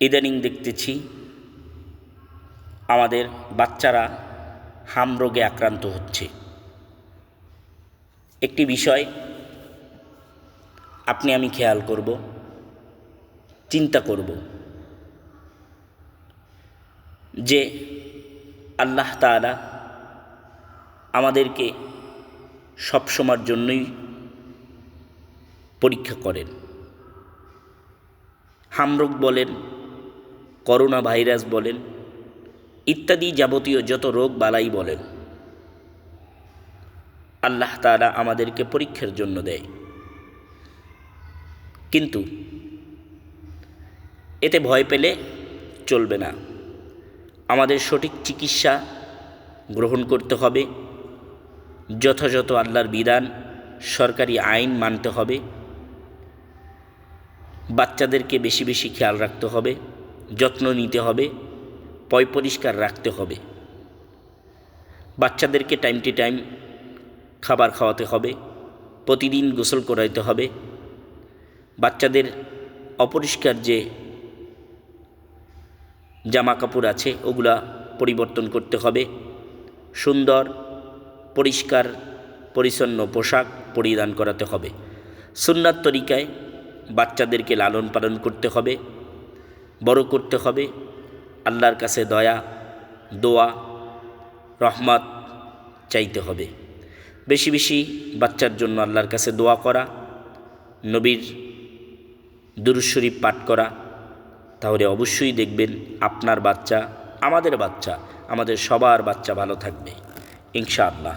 ইদানিং দেখতেছি আমাদের বাচ্চারা হাম রোগে আক্রান্ত হচ্ছে। একটি বিষয় আপনি আমি খেয়াল করব, চিন্তা করব যে আল্লাহ তাআলা আমাদেরকে সবসময়ের জন্যই পরীক্ষা করেন। হামরোগ বলেন, করোনা ভাইরাস বলেন, ইত্যাদি যাবতীয় যত রোগ বালাই বলেন, আল্লাহ তাআলা আমাদেরকে পরীক্ষার জন্য দেয়। কিন্তু এতে ভয় পেলে চলবে না। আমাদের সঠিক চিকিৎসা গ্রহণ করতে হবে, যথাযথ আল্লাহর বিধান, সরকারি আইন মানতে হবে, বাচ্চাদেরকে বেশি বেশি খেয়াল রাখতে হবে, যত্ন নিতে হবে, পয় পরিষ্কার রাখতে হবে, বাচ্চাদেরকে টাইম টু টাইম খাবার খাওয়াতে হবে, প্রতিদিন গোসল করাইতে হবে, বাচ্চাদের অপরিষ্কার যে জামা কাপড় আছে ওগুলা পরিবর্তন করতে হবে, সুন্দর পরিষ্কার পরিচ্ছন্ন পোশাক পরিধান করাতে হবে, সুন্নাত তরিকায় বাচ্চাদেরকে লালন পালন করতে হবে, বড় করতে হবে, আল্লাহর কাছে দয়া, দোয়া, রহমত চাইতে হবে। বেশি বেশি বাচ্চার জন্য আল্লাহর কাছে দোয়া করা, নবীর দুরূদ শরীফ পাঠ করা, তাহলে অবশ্যই দেখবেন আপনার বাচ্চা, আমাদের বাচ্চা, আমাদের সবার বাচ্চা ভালো থাকবে ইনশাআল্লাহ।